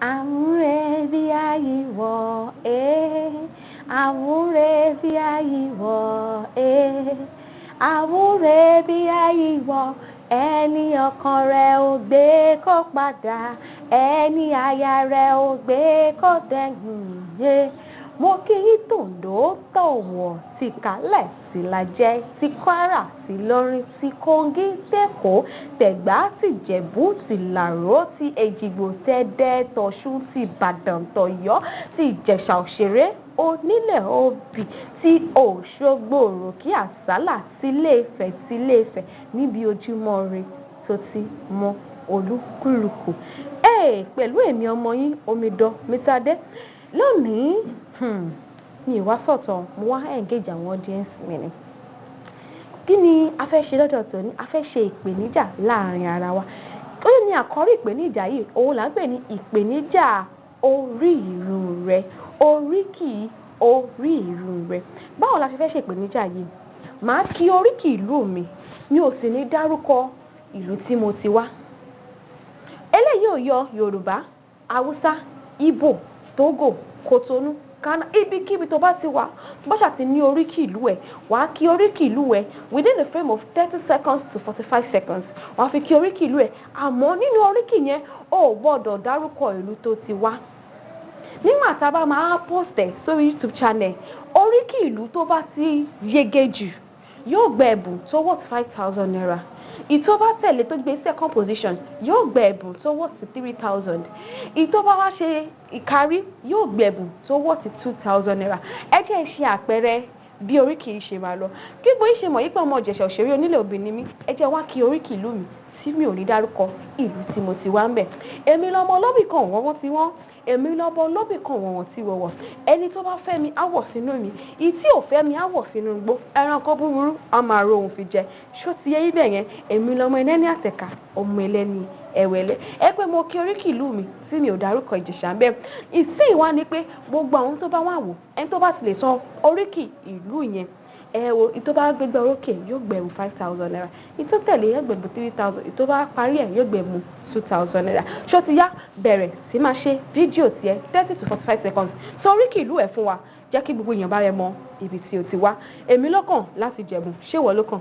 Àwúre bí àyíwọ̀, àwúre bí àyíwọ̀, àwúre bí àyíwọ̀, ẹni ọkàn rẹ̀ ò gbé kó padà, ẹni àyà rẹ̀ ò gbé kó dẹ̀yìn. Mo kí yín tòǹdó tọ̀wọ̀ ti kálẹ̀ ti lajẹ́ ti Kwara ti Ìlọrin ti Kogi tèkó tẹ̀gbá tìjẹ̀bú ti làró ti èjìgbò tẹ̀dẹ̀ tọ̀ṣun ti ìbàdàn tọ̀yọ́ ti ìjẹ̀ṣà òṣèré onílẹ̀ obì ti òṣogbo òròkì àsálà ti Ilé-Ifẹ̀ níbi ojúmọ́ ire tó ti mọ olúkúlùkù. Pẹ̀lú èmi ọmọ yín omidan Mítadé lónìí mi wá sọ̀tọ̀ mo wá engage àwọn audience mi ni. Kí ni a fẹ́ ṣe lọ́dọ̀ tòní? A fẹ́ ṣe ìpèníjà láàrin ara wa. Ó ní àkọ́rí ìpèníjà yìí òun là ń pè ní ìpèníjà orí ìrun rẹ, oríkì orí ìrun rẹ. Báwo la ṣe fẹ́ ṣe ìpèníjà yìí? Màá kí oríkì ìlú mi ò sì ní dárúkọ ìlú tí mo ti wá. Eléyìí ò yọ Yorùbá, Haúsá, Ìgbò, Tógò, Kòtónú, Ghana, ibikíbi tó bá ti wà, tó bá ṣàti ní oríkì ìlú ẹ̀, wàá kí oríkì ìlú ẹ̀ within the frame of 30 seconds to 45 seconds. Wàá fi kí oríkì ìlú ẹ̀, àmọ́ nínú oríkì yẹn o gbọ́dọ̀ dárúkọ ìlú tó ti wá. Nígbà tá a bá máa post ẹ̀ sórí YouTube channel, oríkì ìlú tó bá ti yege jù yóò gba ẹ̀bùn tó worth 5,000 naira. Ìtó bá tẹ̀lé tó gbé second position yóò gba ẹ̀bùn tó worth 3,000. Ìtó bá wá ṣe ìkárí yóò gba ẹ̀bùn tó worth 2,000 naira. Ẹ jẹ́ ṣe àpẹẹrẹ bí oríkì yìí ṣe máa lọ. Kí gbogbo yín ṣe mọ̀ yí pé ọmọ Ìjẹ̀ṣà òṣèré onílẹ̀ obì ni mí, ẹ jẹ́ wá kí oríkì ìlú mi tí mi ò ní dárúkọ ìlú tí mo ti wá ń bẹ̀. Èmi lọmọ olóbì kan wọ́n ti wọ́n, èmi lọmọ olóbì kan wọ́n ti wọ̀wọ̀. Ẹni tó bá fẹ́ mi á wọ̀ sínú mi, ìyí tí ò fẹ́ mi á wọ̀ sínú igbó. Ẹranko búburú á máa ro òun fi jẹ. Ṣó ti yé yín bẹ̀ yẹn? Èmi lọmọ ẹlẹ́ni àtẹ̀ka, ọmọ ẹlẹ́ni ẹ̀wẹ̀lẹ́. Ẹ pé mo kí oríkì ìlú mi tí mi ò dárúkọ Ìjẹ̀ṣà ń bẹ̀. Ìsìn wá ni pé gbogbo àwọn tó bá wà wò, ẹni tó bá ti lè san oríkì ìlú yẹn, ìtó bá gbégbá orókè yóò gbẹ̀bùn 5,000 naira. Ìtó tẹ̀lé yóò gbẹ̀bùn 3,000. Ìtó bá parí ẹ̀ yóò gbẹ̀bùn 2,000 naira. Ṣó ti yá? Bẹ̀rẹ̀ sí máa ṣe fídíò tiẹ̀ 30 to 45 seconds. Sọ oríkì ìlú ẹ̀ fún wa. Jẹ́ kí gbogbo èèyàn bá rẹ mọ ibi tí o ti wá. Èmi lọ́kàn láti jẹ̀bùn. Ṣé ìwọ ló kàn?